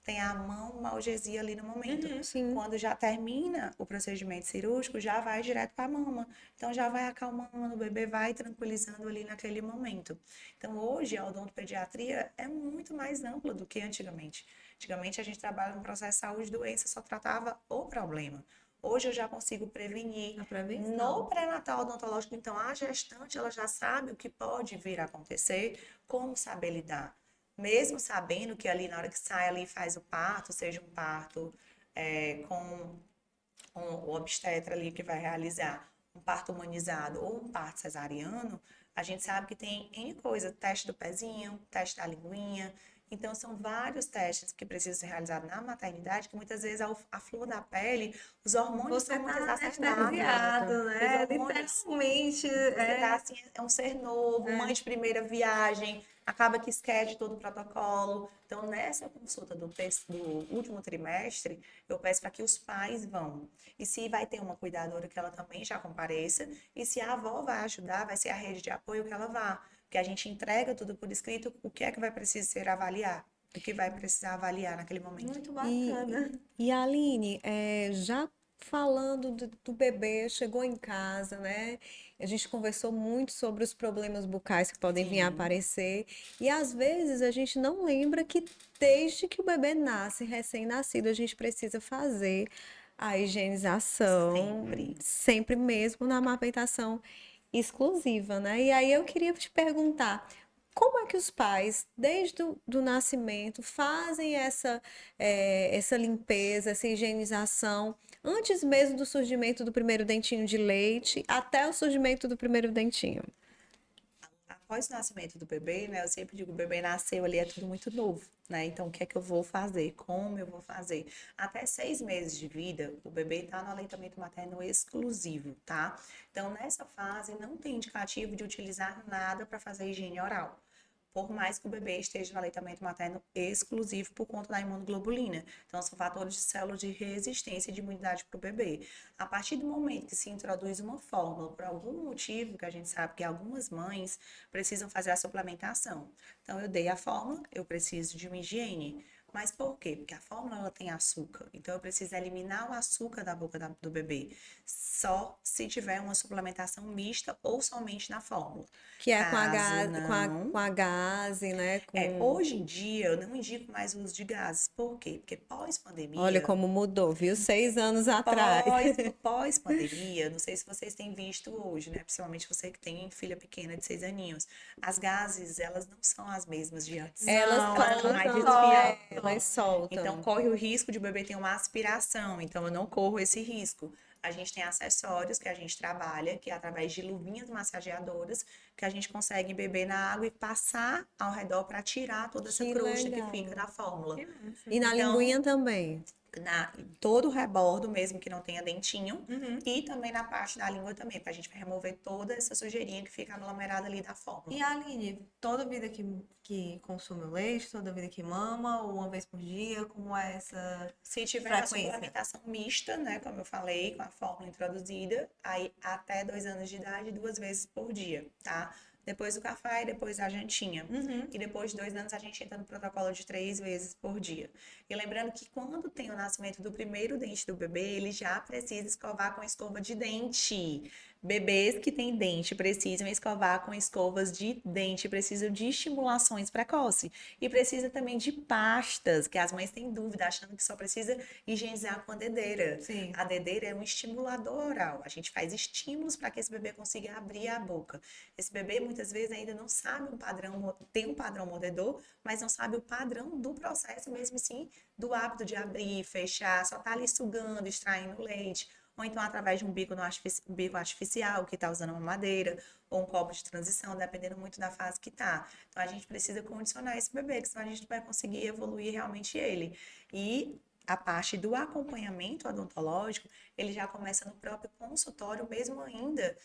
tem a mão analgesia ali no momento. Uhum. sim. Quando já termina o procedimento cirúrgico, já vai direto para a mama. Então já vai acalmando, o bebê vai tranquilizando ali naquele momento. Então hoje a odontopediatria é muito mais ampla do que antigamente. Antigamente a gente trabalha no processo de saúde e doença, só tratava o problema. Hoje eu já consigo prevenir. A prevenção. No pré-natal odontológico, então, a gestante ela já sabe o que pode vir a acontecer, como saber lidar. Mesmo sabendo que ali, na hora que sai ali e faz o parto, seja um parto com o obstetra ali que vai realizar um parto humanizado ou um parto cesariano, a gente sabe que tem N coisa, teste do pezinho, teste da linguinha. Então, são vários testes que precisam ser realizados na maternidade, que muitas vezes a flor da pele, os hormônios Você são muito tá exacerbados. anestesiado, né? Os hormônios Literalmente. você tá assim, é um ser novo, mãe de primeira viagem, acaba que esquece todo o protocolo. Então, nessa consulta do último trimestre, eu peço para que os pais vão. E se vai ter uma cuidadora, que ela também já compareça. E se a avó vai ajudar, vai ser a rede de apoio que ela vá. Porque a gente entrega tudo por escrito, o que é que vai precisar ser avaliar. O que vai precisar avaliar naquele momento. Muito E, bacana. e Aline, já falando do bebê, chegou em casa, né? A gente conversou muito sobre os problemas bucais que podem vir a Sim, aparecer. E às vezes a gente não lembra que desde que o bebê nasce, recém-nascido, a gente precisa fazer a higienização, sempre. sempre mesmo na amamentação exclusiva, né? E aí eu queria te perguntar. Como é que os pais, desde o do nascimento, fazem essa limpeza, essa higienização, antes mesmo do surgimento do primeiro dentinho de leite, até o surgimento do primeiro dentinho? Após o nascimento do bebê, né, eu sempre digo, o bebê nasceu ali, é tudo muito novo, né? Então, o que é que eu vou fazer? Como eu vou fazer? Até 6 meses de vida, o bebê está no aleitamento materno exclusivo, tá? Então, nessa fase, não tem indicativo de utilizar nada para fazer higiene oral. Por mais que o bebê esteja no aleitamento materno exclusivo por conta da imunoglobulina. Então, são fatores de células de resistência e de imunidade para o bebê. A partir do momento que se introduz uma fórmula, por algum motivo, que a gente sabe que algumas mães precisam fazer a suplementação. Então, eu dei a fórmula, eu preciso de uma higiene. Mas por quê? Porque a fórmula ela tem açúcar. Então, eu preciso eliminar o açúcar da boca do bebê. Só se tiver uma suplementação mista ou somente na fórmula. Que é com a, Caso com não, a gase, né? Com... hoje em dia eu não indico mais o uso de gases. Por quê? Porque Olha pós-pandemia, como mudou, viu? 6 anos atrás. pós-pandemia, não sei se vocês têm visto hoje, né? Principalmente você que tem filha pequena de 6 aninhos. As gases, elas não são as mesmas de antes. Elas Não, Elas são elas mais soltam. elas então, soltam. corre o risco de o bebê ter uma aspiração. Então, eu não corro esse risco. A gente tem acessórios que a gente trabalha, que é através de luvinhas massageadoras, que a gente consegue beber na água e passar ao redor para tirar toda essa Que crosta que legal. fica da fórmula. Que massa. E na Então, linguinha também. todo o rebordo, mesmo que não tenha dentinho, Uhum. e também na parte da língua também, para a gente remover toda essa sujeirinha que fica aglomerada ali da fórmula. E Aline, toda vida que consome o leite, toda vida que mama, ou uma vez por dia, como é essa Se tiver a frequência? suplementação mista, né, como eu falei, com a fórmula introduzida, aí até 2 anos de idade, 2 vezes por dia, tá? depois do café e depois da jantinha. Uhum. E depois de 2 anos a gente entra no protocolo de 3 vezes por dia. E lembrando que quando tem o nascimento do primeiro dente do bebê, ele já precisa escovar com escova de dente. Bebês que têm dente precisam escovar com escovas de dente, precisam de estimulações precoces. E precisa também de pastas, que as mães têm dúvida, achando que só precisa higienizar com a dedeira. Sim. A dedeira é um estimulador oral. A gente faz estímulos para que esse bebê consiga abrir a boca. Esse bebê muitas vezes ainda não sabe um padrão, tem um padrão mordedor, mas não sabe o padrão do processo, mesmo assim, do hábito de abrir, fechar, só tá ali sugando, extraindo leite, ou então através de um bico, um bico artificial, que está usando uma madeira, ou um copo de transição, dependendo muito da fase que tá. Então a gente precisa condicionar esse bebê, que senão a gente não vai conseguir evoluir realmente ele. E a parte do acompanhamento odontológico, ele já começa no próprio consultório, mesmo ainda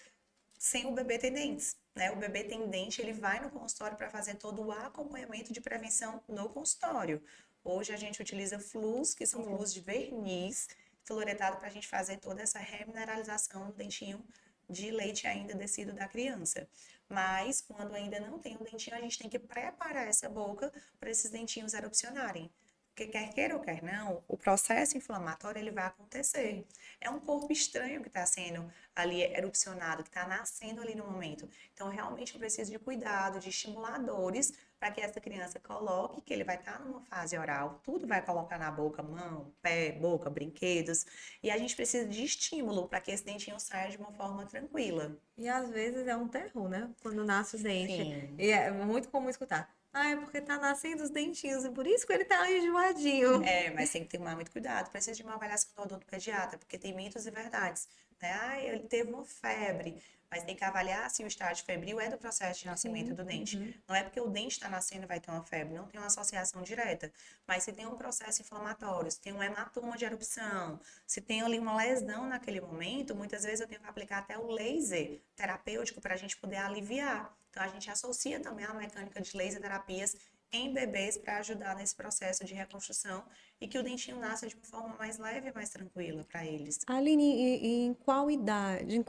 sem o bebê ter dentes, né? O bebê tem dente, ele vai no consultório para fazer todo o acompanhamento de prevenção no consultório. Hoje a gente utiliza flús, que são flús de verniz, fluoretado para a gente fazer toda essa remineralização do dentinho de leite ainda descido da criança. Mas quando ainda não tem o dentinho, a gente tem que preparar essa boca para esses dentinhos erupcionarem. Porque quer queira ou quer não, o processo inflamatório ele vai acontecer. É um corpo estranho que está sendo ali erupcionado, que está nascendo ali no momento. Então, realmente, eu preciso de cuidado, de estimuladores, para que essa criança coloque, que ele vai estar numa fase oral, tudo vai colocar na boca, mão, pé, boca, brinquedos. E a gente precisa de estímulo para que esse dentinho saia de uma forma tranquila. E às vezes é um terror, né? Quando nasce o dente. Sim. E é muito comum escutar. Ah, é porque tá nascendo os dentinhos e por isso que ele tá enjoadinho. É, mas tem que tomar muito cuidado. Precisa de uma avaliação do odontopediatra, porque tem mitos e verdades. Né? Ah, ele teve uma febre, mas tem que avaliar se o estágio febril é do processo de nascimento do dente. Não é porque o dente está nascendo vai ter uma febre, não tem uma associação direta. Mas se tem um processo inflamatório, se tem um hematoma de erupção, se tem ali uma lesão naquele momento, muitas vezes eu tenho que aplicar até o laser terapêutico para a gente poder aliviar. Então, a gente associa também a mecânica de laser terapias em bebês para ajudar nesse processo de reconstrução e que o dentinho nasça de uma forma mais leve e mais tranquila para eles. Aline, e em qual idade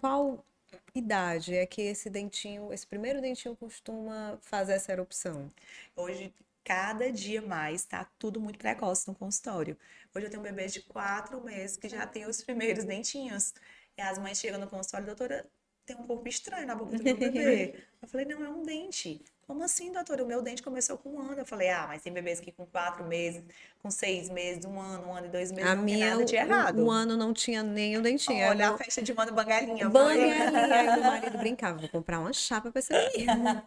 é que esse dentinho, esse primeiro dentinho costuma fazer essa erupção? Hoje, cada dia mais, tá tudo muito precoce no consultório. Hoje eu tenho bebês de 4 meses que já tem os primeiros dentinhos. E as mães chegam no consultório, doutora, tem um corpo estranho na boca do meu bebê. Eu falei, não, é um dente. Como assim, doutora? O meu dente começou com 1 ano. Eu falei, ah, mas tem bebês que com 4 meses, com 6 meses, 1 ano e 2 meses, A não tem minha, nada de errado. um ano não tinha nem o dentinho. Aí Olha, a meu festa de mano bangalinha, foi. banguelinha, aí meu marido brincava, vou comprar uma chapa pra esse menino.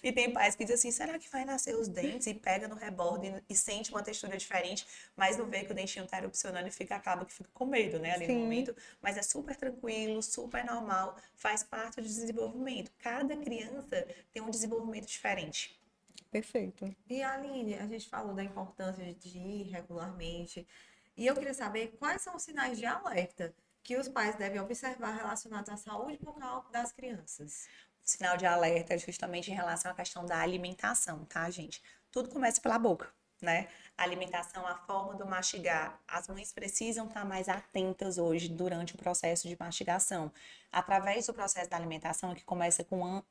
E tem pais que dizem assim, será que vai nascer os dentes? E pega no rebordo e sente uma textura diferente, mas não vê que o dentinho tá erupcionando e acaba que fica com medo, né, ali no Sim. momento. Mas é super tranquilo, super normal, faz parte do desenvolvimento. Cada criança tem um desenvolvimento diferente. Perfeito. E Aline, a gente falou da importância de ir regularmente. E eu queria saber quais são os sinais de alerta que os pais devem observar relacionados à saúde bucal das crianças. O sinal de alerta é justamente em relação à questão da alimentação, tá, gente? Tudo começa pela boca, né? A alimentação, a forma do mastigar. As mães precisam estar mais atentas hoje durante o processo de mastigação. Através do processo da alimentação, que começa com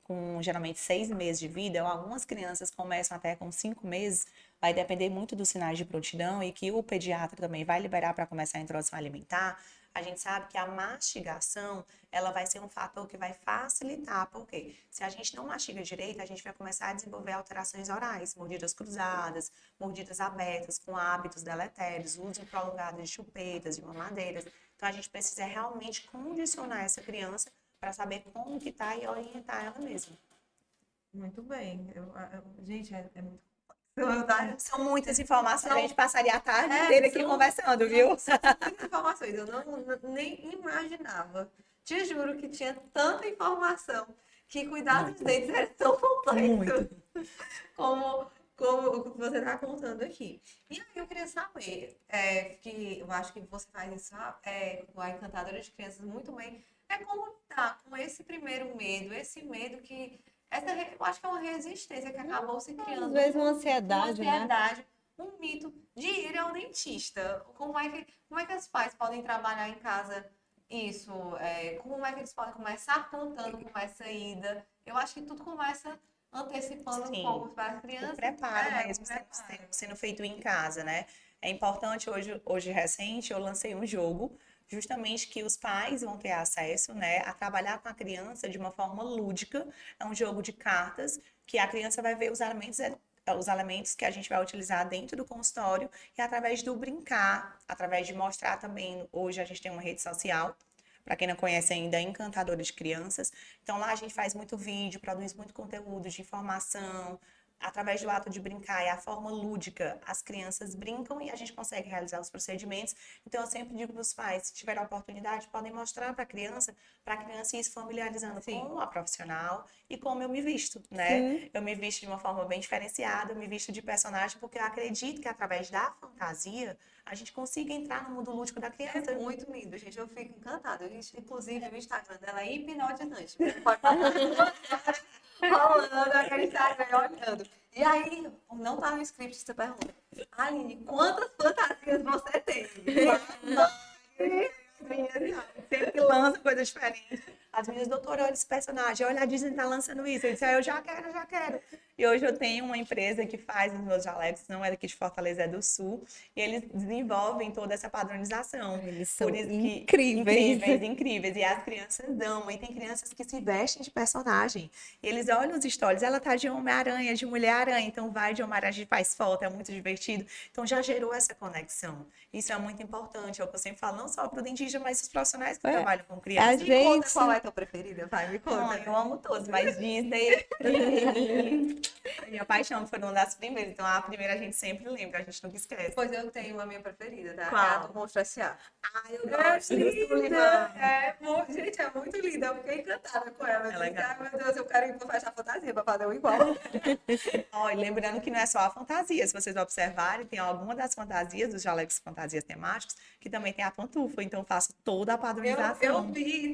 geralmente 6 meses de vida, ou algumas crianças começam até com 5 meses, vai depender muito dos sinais de prontidão e que o pediatra também vai liberar para começar a introdução alimentar. A gente sabe que a mastigação, ela vai ser um fator que vai facilitar, porque se a gente não mastiga direito, a gente vai começar a desenvolver alterações orais, mordidas cruzadas, mordidas abertas, com hábitos deletérios, uso prolongado de chupetas, de mamadeiras. Então, a gente precisa realmente condicionar essa criança para saber como que tá e orientar ela mesma. Muito bem. Gente, é muito complexo. São muitas informações, a gente passaria a tarde É, inteira aqui são- conversando, viu? São muitas informações. Eu nem imaginava. Te juro que tinha tanta informação que cuidar dos dentes era tão complexo como o que você está contando aqui. E aí eu queria saber, que eu acho que você faz isso com a Encantadora de Crianças muito bem, é como lidar com esse primeiro medo, esse medo que eu acho que é uma resistência que acabou se criando. Às vezes uma uma ansiedade, né? ansiedade, um mito de ir ao dentista. Como é que os pais podem trabalhar em casa isso, como é que eles podem começar contando como é essa ida. Eu acho que tudo começa antecipando um Sim. pouco para as O crianças. preparo mesmo O sendo, preparo. sendo feito em casa, né? É importante, hoje recente, eu lancei um jogo justamente que os pais vão ter acesso, né, a trabalhar com a criança de uma forma lúdica. É um jogo de cartas que a criança vai ver os elementos que a gente vai utilizar dentro do consultório e através do brincar, através de mostrar também, hoje a gente tem uma rede social, para quem não conhece ainda, é Encantadora de Crianças. Então lá a gente faz muito vídeo, produz muito conteúdo de informação, através do ato de brincar, é a forma lúdica. As crianças brincam e a gente consegue realizar os procedimentos. Então, eu sempre digo para os pais, se tiver a oportunidade, podem mostrar para a criança ir se familiarizando Sim. com a profissional e como eu me visto, né? Sim. Eu me visto de uma forma bem diferenciada, eu me visto de personagem, porque eu acredito que através da fantasia, a gente consiga entrar no mundo lúdico da criança. É muito lindo, gente. Eu fico encantada. Inclusive, o Instagram dela é hipnotizante. Você pode passar rolando aquele Instagram olhando. E aí, não tá no script essa pergunta. Aline, quantas fantasias você tem? Sempre que lança coisa diferente. As meninas, doutora, olha esse personagem, olha a Disney tá lançando isso. Eu disse, eu já quero, eu já quero. E hoje eu tenho uma empresa que faz os meus jalecos, não é daqui de Fortaleza, é do Sul, e eles desenvolvem toda essa padronização. Eles Por são isso que incríveis. incríveis, incríveis. E as crianças amam. E tem crianças que se vestem de personagem. E eles olham os stories, ela tá de Homem-Aranha, de Mulher-Aranha, então vai de Homem-Aranha, a gente faz foto, é muito divertido. Então já gerou essa conexão. Isso é muito importante, é o que eu sempre falo, não só para o dentista, mas os profissionais que É, trabalham com a crianças. Me conta qual gente. é a tua preferida, vai, me Não, conta. eu amo todos, mas Disney, a minha paixão foi uma das primeiras. Então, a primeira a gente sempre lembra, a gente nunca esquece. Pois eu tenho a minha preferida, tá? É a Qual? do Monstro S.A. Ai, eu É gosto do linda! Sullivan. Gente, é muito linda. Eu fiquei encantada com ela. Eu É disse, legal. ai meu Deus, eu quero ir pra festa fantasia pra fazer um igual. Olha, lembrando que não é só a fantasia, se vocês observarem, tem alguma das fantasias, dos jalecos fantasias temáticos, que também tem a pantufa, então eu faço toda a Eu padronização. vi,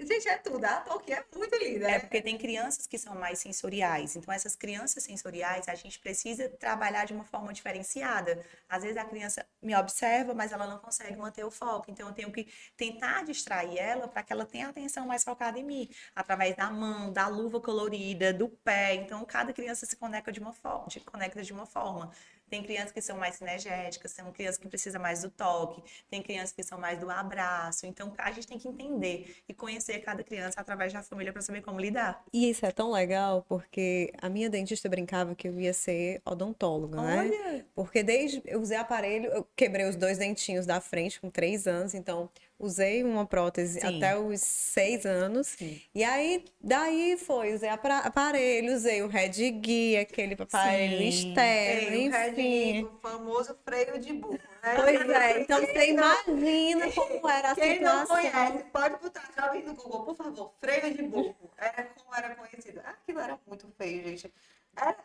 gente, é tudo. A Toque é muito linda. É porque tem crianças que são mais sensoriais. Então, essas crianças sensoriais, a gente precisa trabalhar de uma forma diferenciada. Às vezes a criança me observa, mas ela não consegue manter o foco. Então, eu tenho que tentar distrair ela para que ela tenha a atenção mais focada em mim, através da mão, da luva colorida, do pé. Então, cada criança se conecta de uma forma, conecta de uma forma. Tem crianças que são mais sinergéticas, tem crianças que precisam mais do toque, tem crianças que são mais do abraço. Então, a gente tem que entender e conhecer cada criança através da família para saber como lidar. E isso é tão legal porque a minha dentista brincava que eu ia ser odontóloga, né? Olha! Porque desde eu usei aparelho, eu quebrei os dois dentinhos da frente com 3 anos, então usei uma prótese Sim, até os 6 anos. sim. E aí, daí foi, usei aparelho, usei o Red Guia, aquele aparelho Sim. externo, Tem o Red, enfim. o famoso freio de burro, né? Pois é, então você imagina como era a Quem não situação. conhece, pode botar jovem no Google, por favor. Freio de burro. Era como era conhecido. Aquilo era muito feio, gente.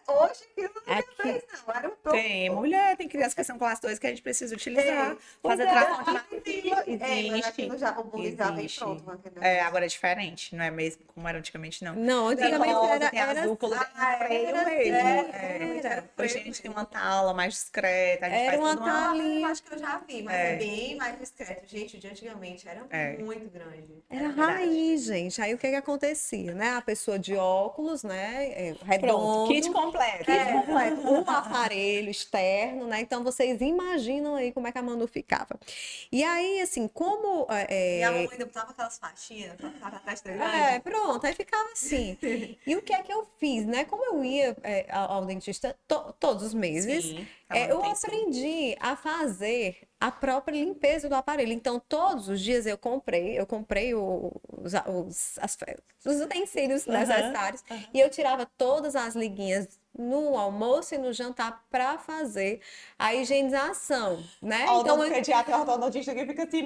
Hoje aquilo não Aqui. fez, não. Era um Tem mulher, tem crianças que são classe 2 que a gente precisa utilizar. Pois Fazer é, tração de Mas aquilo existe. já, o bullying já vem Existe. pronto. Com aquele É, negócio. agora é diferente, não é mesmo como era antigamente, não. Não, Tem antigamente rosa, era, tem era, azul, colorido, freio era mesmo. assim, É. era. Hoje a gente tem uma tala mais discreta, a gente Era faz uma tudo uma... Eu talinha. acho que eu já vi, mas é bem mais discreto. Gente, o de antigamente era É. muito grande. Era verdade. raiz, gente. Aí o que que acontecia, né? A pessoa de óculos, né? Pronto, Redondo. kit completo. Kit completo, um aparelho externo, né? Então vocês imaginam aí como é que a Manu ficava. E aí, assim, como E a mamãe ainda botava aquelas faixinhas pra ficar com a testa grande. pronto, aí ficava assim. E o que é que eu fiz, né? Como eu ia ao dentista todos os meses, Sim, pra eu manutenção. aprendi a fazer a própria limpeza do aparelho. Então, todos os dias eu comprei os utensílios necessários e eu tirava todas as liguinhas no almoço e no jantar para fazer a higienização, né? Ó, o Então, pediatra e ortodontista que fica assim,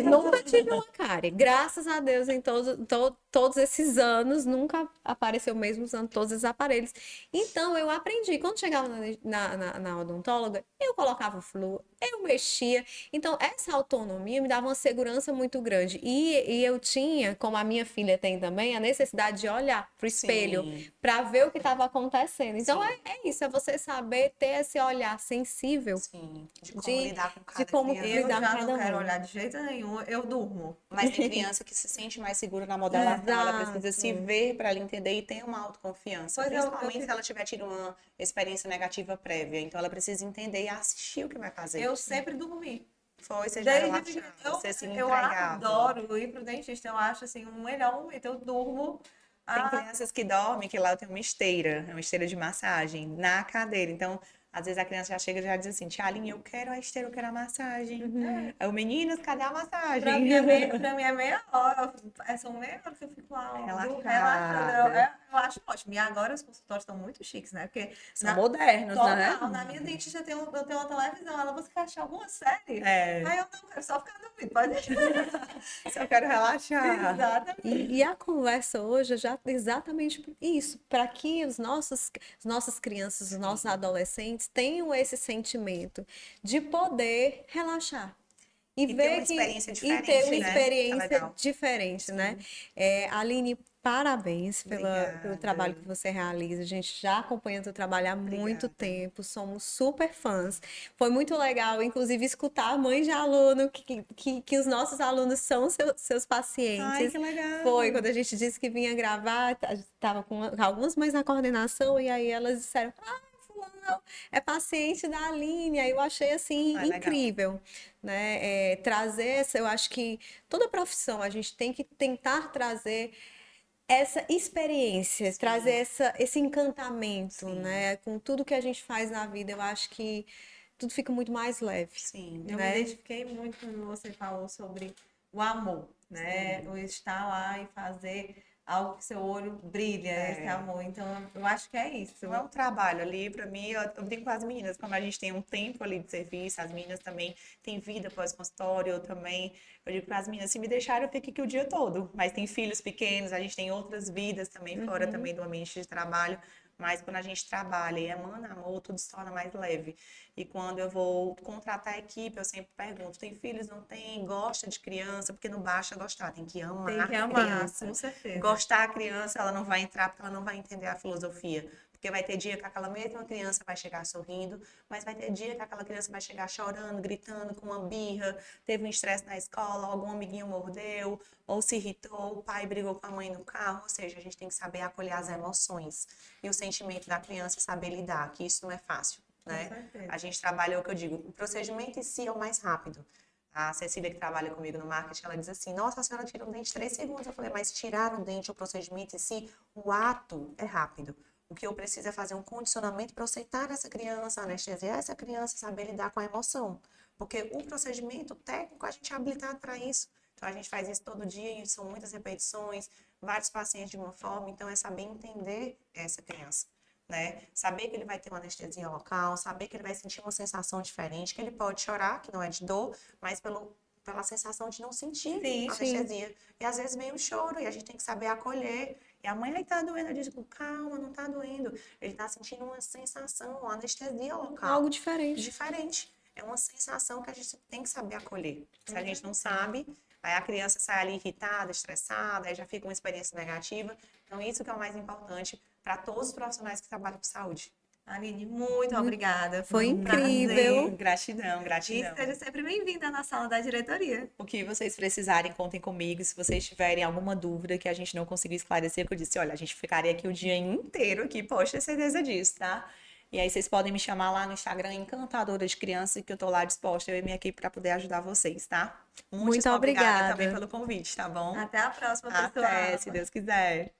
nunca tive uma cárie. Graças a Deus, em todos esses anos, nunca apareceu mesmo usando todos esses aparelhos. Então, eu aprendi. Quando chegava na odontóloga, eu colocava o flúor, eu mexia. Então, essa autonomia me dava uma segurança muito grande. E eu tinha, como a minha filha tem também, a necessidade de olhar para o espelho Sim. para ver o que estava acontecendo. Então, Sim. é isso, é você saber ter esse olhar sensível. Sim, de como De- lidar com de cada como criança. Eu lidar com já cada não quero um. olhar de jeito nenhum, eu durmo. Mas tem criança que se sente mais segura na modelação, ela precisa se Exato. ver para ela entender e ter uma autoconfiança, Pois eu principalmente fico- se ela tiver tido uma experiência negativa prévia. Então ela precisa entender e assistir o que vai fazer. Eu sempre dormi. Foi, você já Desde pequena. relaxava, você se Eu entregava. adoro ir pro dentista. Eu acho assim, o melhor momento. Eu durmo. Tem Ah, crianças que dormem, que lá tem uma esteira de massagem na cadeira. Então, às vezes a criança já chega e já diz assim, tia Aline, eu quero a esteira, eu quero a massagem. Aí o meninos, cadê a pra massagem? mim pra mim é meia hora. São meia hora que eu fico lá relaxando. Relaxada. Eu acho ótimo. E agora os consultórios estão muito chiques, né? Porque São modernos, né? total, na minha dentista eu tenho uma televisão. Ela, você quer assistir alguma série? É, Aí eu não quero só ficar dormindo. Pode deixar. só quero relaxar. Exatamente. E a conversa hoje é já exatamente isso, para que as nossas crianças, os nossos adolescentes tenham esse sentimento de poder relaxar. E ter ver uma que experiência e diferente, ter uma né? Que é experiência legal. diferente, né? Aline, parabéns pelo trabalho Obrigada. que você realiza. A gente já acompanha o seu trabalho há muito Obrigada. tempo, somos super fãs. Foi muito legal, inclusive, escutar mães de aluno, que os nossos alunos são seus Ai, pacientes. que legal. Foi quando a gente disse que vinha gravar, a gente estava com algumas mães na coordenação, e aí elas disseram: ah, fulano é paciente da Aline. Aí eu achei assim Ai, legal. incrível, né? Trazer essa, eu acho que toda profissão a gente tem que tentar trazer essa experiência, trazer esse encantamento, Sim. né? Com tudo que a gente faz na vida, eu acho que tudo fica muito mais leve, Sim. Eu me né? identifiquei muito quando você falou sobre o amor, né? O estar lá e fazer algo que seu olho brilha, esse amor. Então, eu acho que é isso. Não é um trabalho ali, pra mim, eu brinco com as meninas, como a gente tem um tempo ali de serviço, as meninas também têm vida pós-consultório, eu também, eu digo para as meninas, se me deixarem, eu fico aqui o dia todo, mas tem filhos pequenos, a gente tem outras vidas também, fora também do ambiente de trabalho, mas quando a gente trabalha e emana amor, tudo se torna mais leve. E quando eu vou contratar a equipe, eu sempre pergunto, tem filhos, não tem? Gosta de criança? Porque não basta gostar, tem que amar Tem que a amar, criança. com certeza. Gostar a criança, ela não vai entrar porque ela não vai entender a filosofia. Porque vai ter dia que aquela mesma criança vai chegar sorrindo, mas vai ter dia que aquela criança vai chegar chorando, gritando, com uma birra, teve um estresse na escola, algum amiguinho mordeu, ou se irritou, o pai brigou com a mãe no carro. Ou seja, a gente tem que saber acolher as emoções e o sentimento da criança e saber lidar, que isso não é fácil, né? certeza. A gente trabalha, é o que eu digo, o procedimento em si é o mais rápido. A Cecília, que trabalha comigo no marketing, ela diz assim, nossa, a senhora tira um dente em 3 segundos. Eu falei, mas tirar um dente, o procedimento em si, o ato é rápido. O que eu preciso é fazer um condicionamento para eu aceitar essa criança, anestesiar essa criança, saber lidar com a emoção. Porque o procedimento técnico, a gente é habilitado para isso. Então, a gente faz isso todo dia e são muitas repetições, vários pacientes de uma forma. Então, é saber entender essa criança. Né? Saber que ele vai ter uma anestesia local, saber que ele vai sentir uma sensação diferente, que ele pode chorar, que não é de dor, mas pela sensação de não sentir Sim, a anestesia. E às vezes vem o choro e a gente tem que saber acolher. E a mãe, tá doendo, eu digo, calma, não tá doendo. Ele tá sentindo uma sensação, uma anestesia local. Algo diferente. Diferente. É uma sensação que a gente tem que saber acolher. Se a gente não sabe, aí a criança sai ali irritada, estressada, aí já fica uma experiência negativa. Então, isso que é o mais importante para todos os profissionais que trabalham com saúde. Aline, muito obrigada. Foi um incrível. prazer. Gratidão, E gratidão. seja sempre bem-vinda na sala da diretoria. O que vocês precisarem, contem comigo. Se vocês tiverem alguma dúvida que a gente não conseguiu esclarecer, que eu disse, olha, a gente ficaria aqui o dia inteiro aqui, pode ter certeza disso, tá? E aí vocês podem me chamar lá no Instagram, Encantadora de Criança, que eu tô lá disposta, eu e minha equipe, para poder ajudar vocês, tá? Muito obrigada obrigada. também pelo convite, tá bom? Até a próxima, pessoal. Até, se Deus quiser.